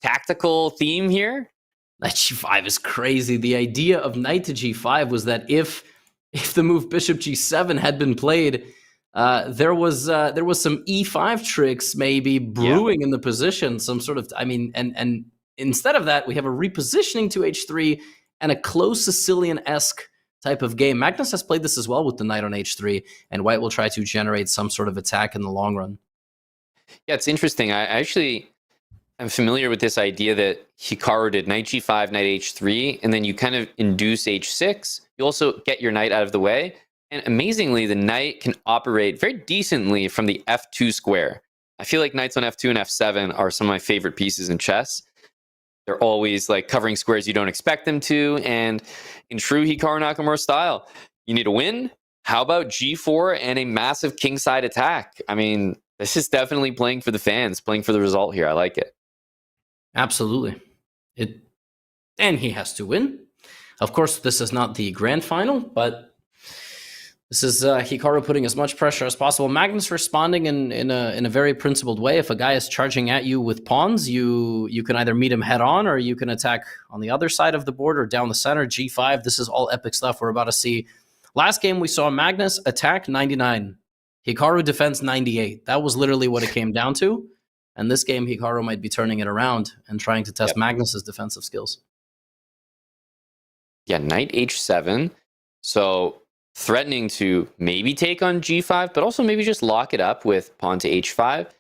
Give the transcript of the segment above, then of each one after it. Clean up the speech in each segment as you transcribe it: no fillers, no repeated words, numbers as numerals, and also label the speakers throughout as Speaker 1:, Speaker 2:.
Speaker 1: tactical theme here.
Speaker 2: Knight g5 is crazy. The idea of knight to g5 was that if the move bishop g7 had been played, there was some e5 tricks maybe brewing in the position. Some sort of, and instead of that, we have a repositioning to h3 and a close Sicilian-esque type of game. Magnus has played this as well with the knight on h3, and white will try to generate some sort of attack in the long run.
Speaker 1: Yeah, it's interesting. I'm familiar with this idea that Hikaru did knight g5, knight h3, and then you kind of induce h6. You also get your knight out of the way. And amazingly, the knight can operate very decently from the f2 square. I feel like knights on f2 and f7 are some of my favorite pieces in chess. They're always like covering squares you don't expect them to. And in true Hikaru Nakamura style, you need a win. How about g4 and a massive kingside attack? I mean, this is definitely playing for the fans, playing for the result here. I like it.
Speaker 2: Absolutely. And he has to win. Of course, this is not the grand final, but this is Hikaru putting as much pressure as possible. Magnus responding in a very principled way. If a guy is charging at you with pawns, you can either meet him head on, or you can attack on the other side of the board or down the center. G5, this is all epic stuff we're about to see. Last game, we saw Magnus attack 99. Hikaru defense 98. That was literally what it came down to. And this game, Hikaru might be turning it around and trying to test Magnus's defensive skills.
Speaker 1: Yeah, knight h7. So threatening to maybe take on g5, but also maybe just lock it up with pawn to h5.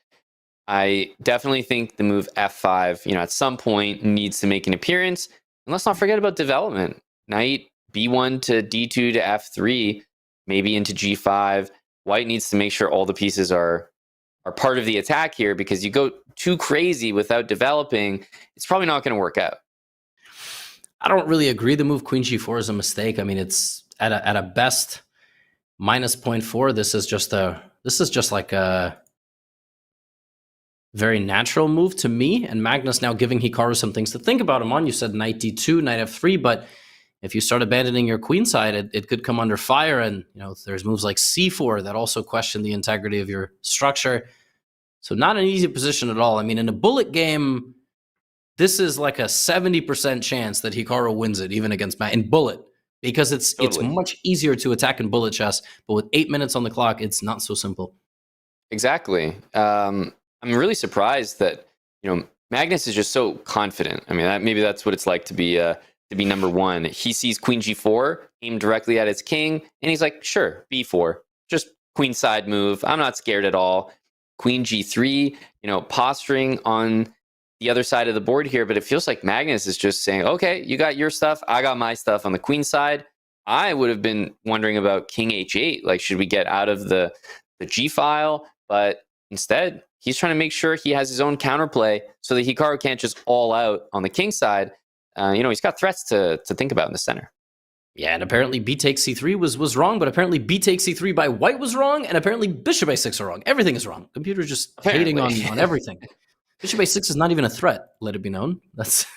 Speaker 1: I definitely think the move f5, at some point needs to make an appearance. And let's not forget about development. Knight b1 to d2 to f3, maybe into g5. White needs to make sure all the pieces are part of the attack here, because you go too crazy without developing, it's probably not going to work out.
Speaker 2: I don't really agree. The move queen g4 is a mistake. I mean, it's at a best minus 0.4. This is just like a very natural move to me. And Magnus now giving Hikaru some things to think about him on. You said knight d2, knight f3, but if you start abandoning your queen side, it could come under fire. And there's moves like c4 that also question the integrity of your structure. So not an easy position at all. I mean, in a bullet game, this is like a 70% chance that Hikaru wins it, even against Matt in bullet, because it's much easier to attack in bullet chess. But with 8 minutes on the clock, it's not so simple.
Speaker 1: Exactly. I'm really surprised that Magnus is just so confident. I mean, maybe that's what it's like to be number one. He sees queen g4 aimed directly at his king, and he's like, sure, b4, just queen side move. I'm not scared at all. Queen g3, posturing on the other side of the board here, but it feels like Magnus is just saying, okay, you got your stuff, I got my stuff on the queen side. I would have been wondering about king h8, like, should we get out of the g file? But instead, he's trying to make sure he has his own counterplay so that Hikaru can't just all out on the king side. He's got threats to think about in the center.
Speaker 2: Yeah, and apparently b takes c3 was wrong, but apparently b takes c3 by white was wrong, and apparently bishop a6 are wrong. Everything is wrong. Computer's just hating on everything. Bishop a6 is not even a threat, let it be known. That's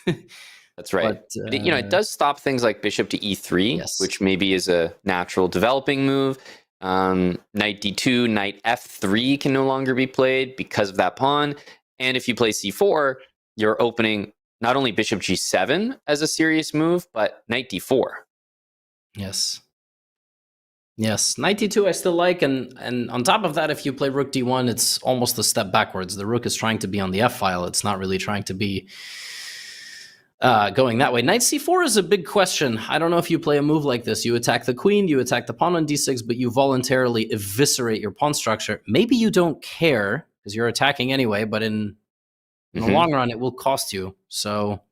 Speaker 1: right. But, it does stop things like bishop to e3, which maybe is a natural developing move. Knight d2, knight f3 can no longer be played because of that pawn. And if you play c4, you're opening not only bishop g7 as a serious move, but knight d4.
Speaker 2: Yes. Knight d2 I still like, and on top of that, if you play rook d1, it's almost a step backwards. The rook is trying to be on the f-file. It's not really trying to be going that way. Knight c4 is a big question. I don't know if you play a move like this. You attack the queen, you attack the pawn on d6, but you voluntarily eviscerate your pawn structure. Maybe you don't care, because you're attacking anyway, but in the long run, it will cost you. So,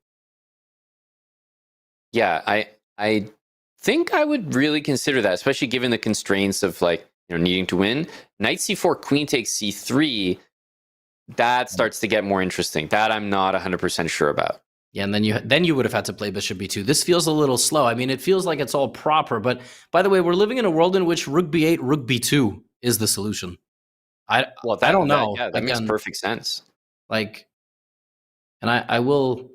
Speaker 1: yeah, I think I would really consider that, especially given the constraints of needing to win. Knight c4, queen takes c3. That starts to get more interesting. That I'm not 100% sure about.
Speaker 2: Yeah, and then you would have had to play bishop b2. This feels a little slow. I mean, it feels like it's all proper, but by the way, we're living in a world in which rook b8, rook b2 is the solution. I don't know.
Speaker 1: That makes perfect sense.
Speaker 2: And I will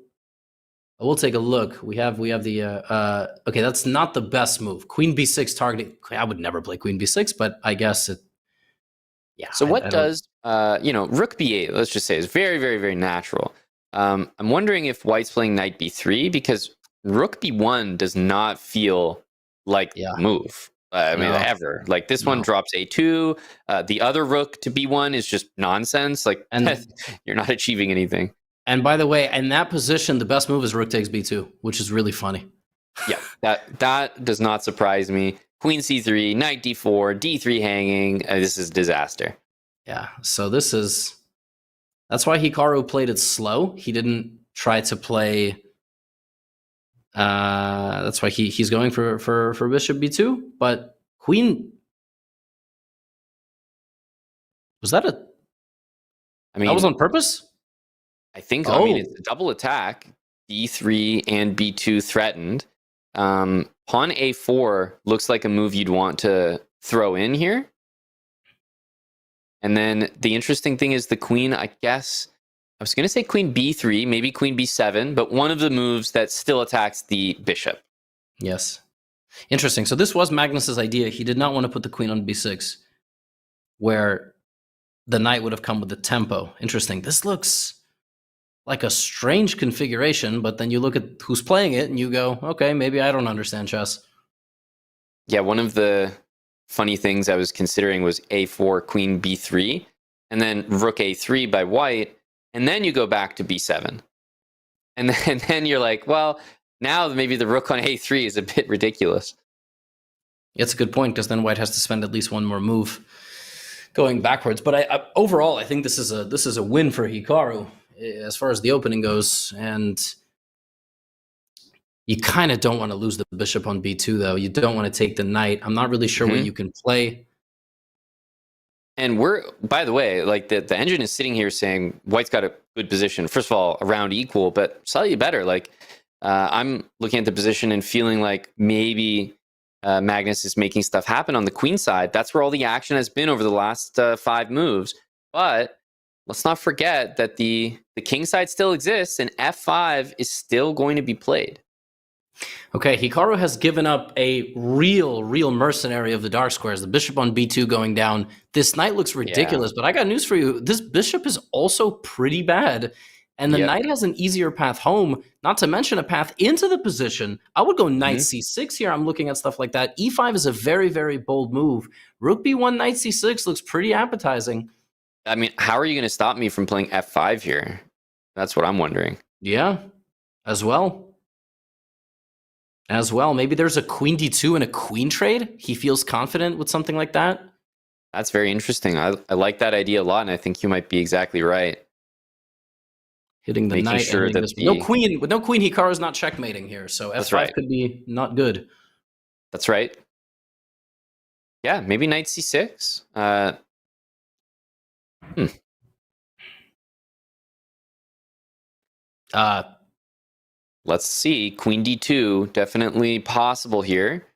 Speaker 2: take a look. We have the okay, that's not the best move. Queen b6 targeting. I would never play queen b6, but I guess Yeah,
Speaker 1: So what
Speaker 2: I don't.
Speaker 1: does rook b8? Let's just say is very very very natural. I'm wondering if White's playing knight b3 because rook b1 does not feel like
Speaker 2: Yeah,
Speaker 1: the move. I mean,
Speaker 2: no,
Speaker 1: ever. Like this one
Speaker 2: no.
Speaker 1: drops a2. The other rook to b1 is just nonsense. Like
Speaker 2: And
Speaker 1: you're not achieving anything.
Speaker 2: and by the way, in that position, the best move is rook takes b2, which is really funny.
Speaker 1: Yeah, that does not surprise me. Queen c3, knight d4, d3 hanging. This is disaster.
Speaker 2: Yeah, so that's why Hikaru played it slow. He didn't try to play. That's why he's going for bishop b2, but queen. Was that a?
Speaker 1: I
Speaker 2: That was
Speaker 1: mean,
Speaker 2: on purpose.
Speaker 1: I think so. I mean,
Speaker 2: Oh,
Speaker 1: it's a double attack. B3 and B2 threatened. Pawn A4 looks like a move you'd want to throw in here. And then the interesting thing is the queen, I guess. I was going to say queen B3, maybe queen B7, but one of the moves that still attacks the bishop.
Speaker 2: yes. Interesting. So this was Magnus's idea. He did not want to put the queen on b6, where the knight would have come with the tempo. Interesting. This looks like a strange configuration, but then you look at who's playing it and you go, okay, maybe I don't understand chess.
Speaker 1: Yeah, one of the funny things I was considering was A4, queen B3, and then rook A3 by white, and then you go back to B7. And then you're like, well, now maybe the rook on A3 is a bit ridiculous.
Speaker 2: It's a good point because then white has to spend at least one more move going backwards. But I overall, I think this is a win for Hikaru as far as the opening goes, and you kind of don't want to lose the bishop on b2 though. You don't want to take the knight. I'm not really sure what you can play.
Speaker 1: And we're, by the way, like the engine is sitting here saying white's got a good position. First of all, around equal, but slightly better. Like I'm looking at the position and feeling like maybe Magnus is making stuff happen on the queen side. That's where all the action has been over the last 5 moves. But let's not forget that the king side still exists and f5 is still going to be played.
Speaker 2: Okay, Hikaru has given up a real mercenary of the dark squares. The bishop on b2 going down. This knight looks ridiculous, but I got news for you. This bishop is also pretty bad. And the knight has an easier path home, not to mention a path into the position. I would go knight c6 here. I'm looking at stuff like that. e5 is a very, very bold move. Rook b1, knight c6 looks pretty appetizing.
Speaker 1: I mean, how are you going to stop me from playing f5 here? That's what I'm wondering.
Speaker 2: Yeah, as well. Maybe there's a queen d2 and a queen trade. He feels confident with something like that.
Speaker 1: That's very interesting. I like that idea a lot, and I think you might be exactly right.
Speaker 2: Hitting the
Speaker 1: Making
Speaker 2: knight.
Speaker 1: sure that
Speaker 2: no queen. With no queen, Hikaru's not checkmating here. So f5 could be not good.
Speaker 1: That's right. Yeah, maybe knight c6. Let's see. Queen d2, definitely possible here.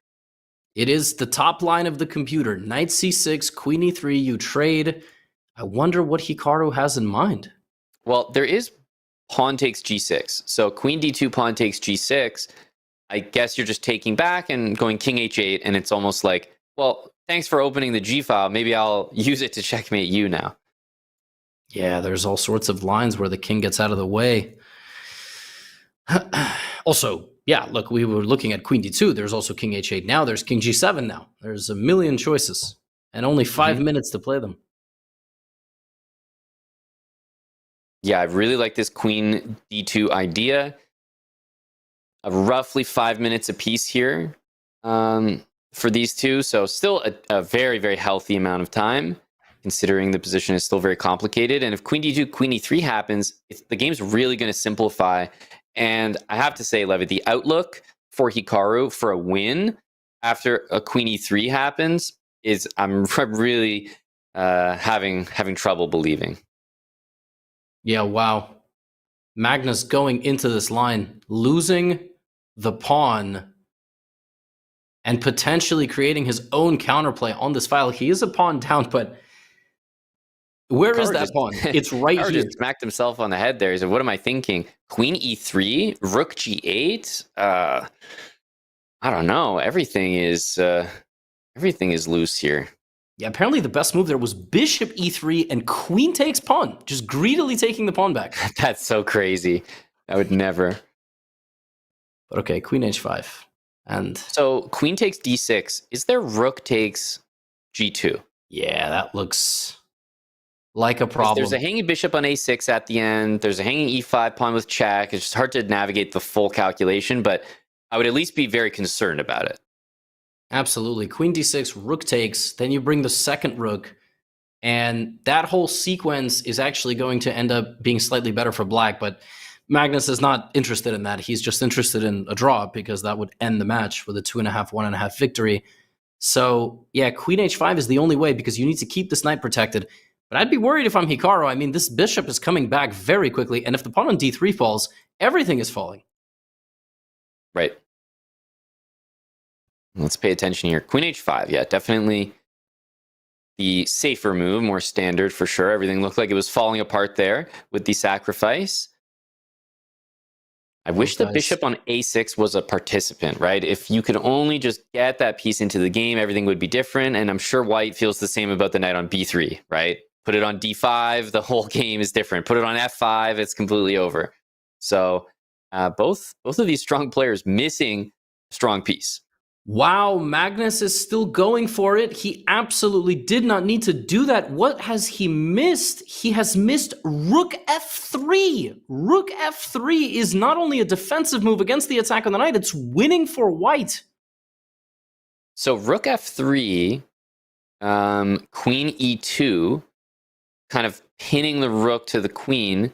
Speaker 2: It is the top line of the computer. Knight c6, queen e3, you trade. I wonder what Hikaru has in mind.
Speaker 1: Well, there is pawn takes g6. So queen d2, pawn takes g6. I guess you're just taking back and going king h8, and it's almost like, well, thanks for opening the g file. Maybe I'll use it to checkmate you now.
Speaker 2: Yeah, there's all sorts of lines where the king gets out of the way. Also, yeah, look, we were looking at queen d2. There's also king h8 now. There's king g7 now. There's a million choices and only 5 minutes to play them.
Speaker 1: Yeah, I really like this queen d2 idea. Roughly 5 minutes apiece here for these two. So still a very, very healthy amount of time, considering the position is still very complicated. And if queen d2, queen e3 happens, the game's really going to simplify. And I have to say, Levitt, the outlook for Hikaru for a win after a queen e3 happens is I'm really having trouble believing.
Speaker 2: Yeah, wow. Magnus going into this line, losing the pawn and potentially creating his own counterplay on this file. He is a pawn down, but where is that pawn? It's right here.
Speaker 1: Just smacked himself on the head there. He said, what am I thinking? Queen e3, rook g8? I don't know. Everything is loose here.
Speaker 2: Yeah, apparently the best move there was bishop e3 and queen takes pawn, just greedily taking the pawn back.
Speaker 1: That's so crazy. I would never.
Speaker 2: But okay, queen h5. And
Speaker 1: So queen takes d6. Is there rook takes g2?
Speaker 2: yeah, that looks like a problem.
Speaker 1: There's a hanging bishop on a6 at the end. There's a hanging e5 pawn with check. It's just hard to navigate the full calculation, but I would at least be very concerned about it.
Speaker 2: Absolutely. Queen d6, rook takes, then you bring the second rook, and that whole sequence is actually going to end up being slightly better for black, but Magnus is not interested in that. He's just interested in a draw because that would end the match with a 2.5, 1.5 victory. So, yeah, queen h5 is the only way because you need to keep this knight protected. But I'd be worried if I'm Hikaru. I mean, this bishop is coming back very quickly, and if the pawn on d3 falls, everything is falling.
Speaker 1: Right. Let's pay attention here. Queen h5, yeah, definitely the safer move, more standard for sure. Everything looked like it was falling apart there with the sacrifice. I wish the bishop on a6 was a participant, right? If you could only just get that piece into the game, everything would be different. And I'm sure white feels the same about the knight on b3, right? Put it on d5, the whole game is different. Put it on f5, it's completely over. So both of these strong players missing a strong piece.
Speaker 2: Wow, Magnus is still going for it. He absolutely did not need to do that. What has he missed? He has missed rook f3. Rook f3 is not only a defensive move against the attack on the knight, it's winning for white.
Speaker 1: So rook f3, queen e2, kind of pinning the rook to the queen.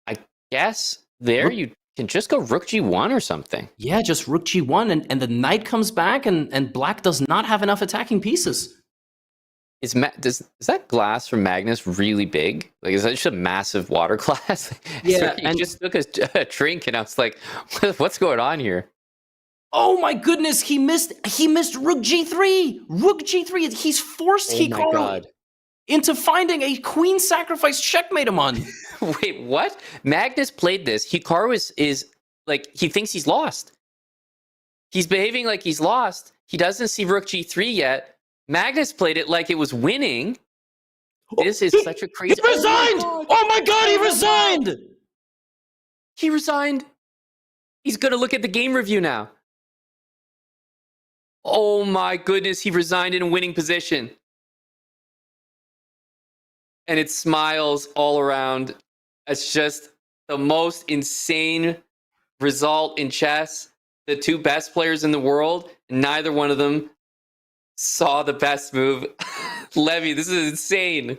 Speaker 1: I guess there you can just go rook g1 or something.
Speaker 2: Yeah, just rook g1, and the knight comes back, and black does not have enough attacking pieces.
Speaker 1: Is that glass from Magnus really big? Like, is that just a massive water glass?
Speaker 2: Yeah,
Speaker 1: and just took a drink, and I was like, "What's going on here?"
Speaker 2: Oh my goodness, he missed rook g3. Rook g3. He's forced Hikaru into finding a queen sacrifice checkmate him on.
Speaker 1: Wait, what? Magnus played this. Hikaru is like, he thinks he's lost. He's behaving like he's lost. He doesn't see rook g3 yet. Magnus played it like it was winning. This is such a crazy...
Speaker 2: He resigned! Oh my god, he resigned!
Speaker 1: He resigned. He's going to look at the game review now. Oh my goodness, he resigned in a winning position. And it smiles all around. It's just the most insane result in chess. The two best players in the world, neither one of them saw the best move. Levy, this is insane.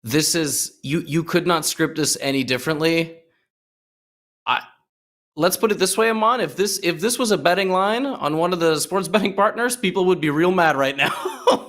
Speaker 2: This is, you could not script this any differently. Let's put it this way, Amon. If this was a betting line on one of the sports betting partners, people would be real mad right now.